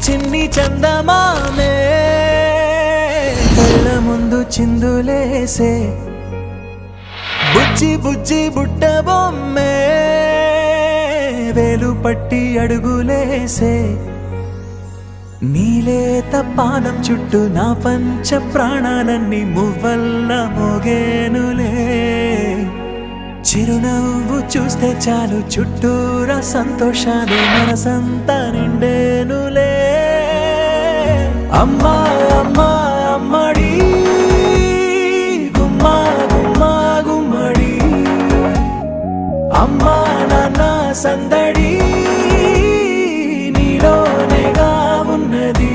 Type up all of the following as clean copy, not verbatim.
చిన్ని చందమామే కళ్ళ ముందు చిందులేసే బుజ్జి బుజ్జి బుట్ట బొమ్మే వేలు పట్టి అడుగులేసే నీలేత పానం చుట్టూ నా పంచ ప్రాణాలన్నీ మువ్వల్ల మోగేనులే చిరునవ్వు చూస్తే చాలు చుట్టూరా సంతోషాలు మనసంతా నిండేనులే అమ్మా అమ్మా అమ్మడి గుమ్మా గుమ్మా గుమ్మడి అమ్మా నాన్న సందడి నీలోనేగా ఉన్నది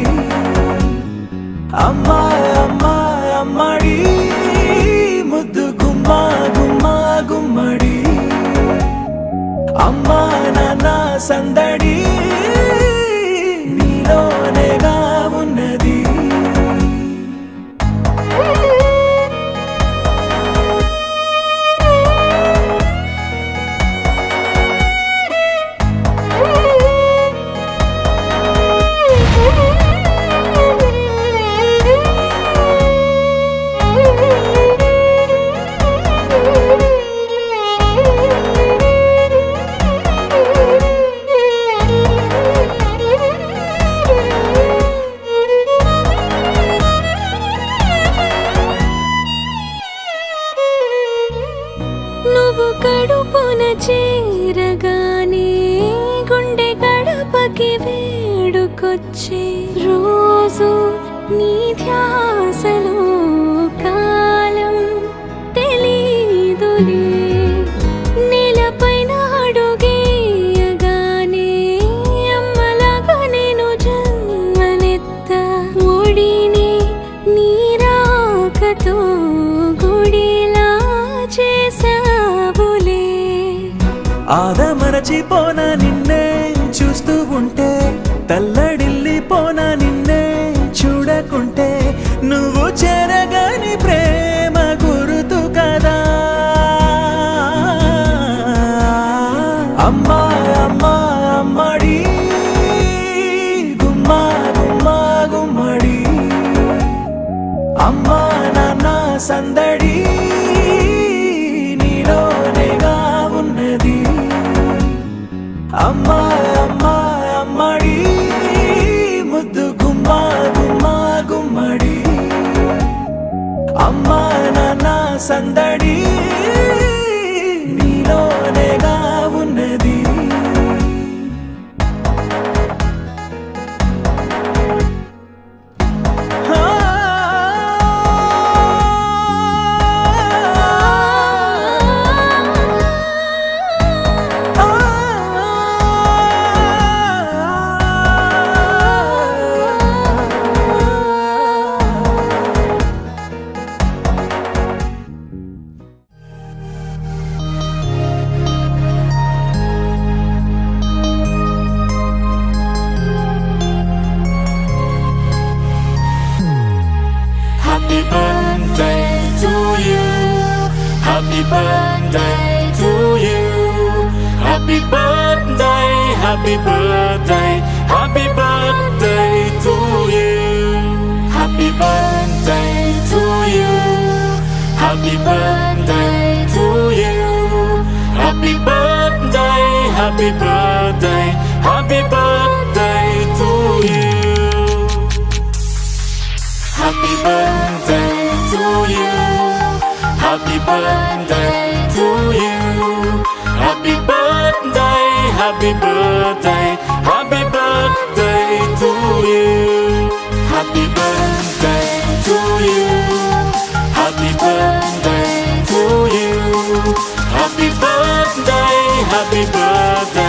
అమ్మా అమ్మా అమ్మడి ముద్దు గుమ్మా గుమ్మా గుమ్మడి అమ్మా నాన్న సందడి నీలోనేగా ఉన్నది నువ్వు కడుపున చేరగానే గుండె గడపకి వేడుకొచ్చే రోజు నీ ధ్యాసలో కాలం తెలీదులే నేలపైన అడుగేయగానే అమ్మలాగా నేను జన్మనెత్త ఒడిని నీ రాకతో గుడిలా చేసావులే ఆదమరచిపోనా నిన్నే చూస్తూ ఉంటే తల్లడిల్లిపోనా నిన్నే చూడకుంటే నువ్వు చెరగని ప్రేమ గురుతు కదా అమ్మా అమ్మా అమ్మడి గుమ్మా గుమ్మా గుమ్మడి అమ్మా నాన్న సందడి నీలోనేగా ఉన్నది అమ్మా అమ్మా అమ్మడి ముద్దు గుమ్మా గుమ్మా గుమ్మడి అమ్మా నాన్న సందడి నీలోనేగా ఉన్నది Happy birthday to you. Happy birthday to you. Happy birthday, happy birthday, happy birthday to you. Happy birthday to you. Happy birthday to you. Happy birthday, happy birthday, happy birthday to you. Happy birthday to you. Happy birthday to you. Happy birthday, happy birthday, happy birthday to you. Happy birthday to you. Happy birthday to you. Happy birthday, happy birthday.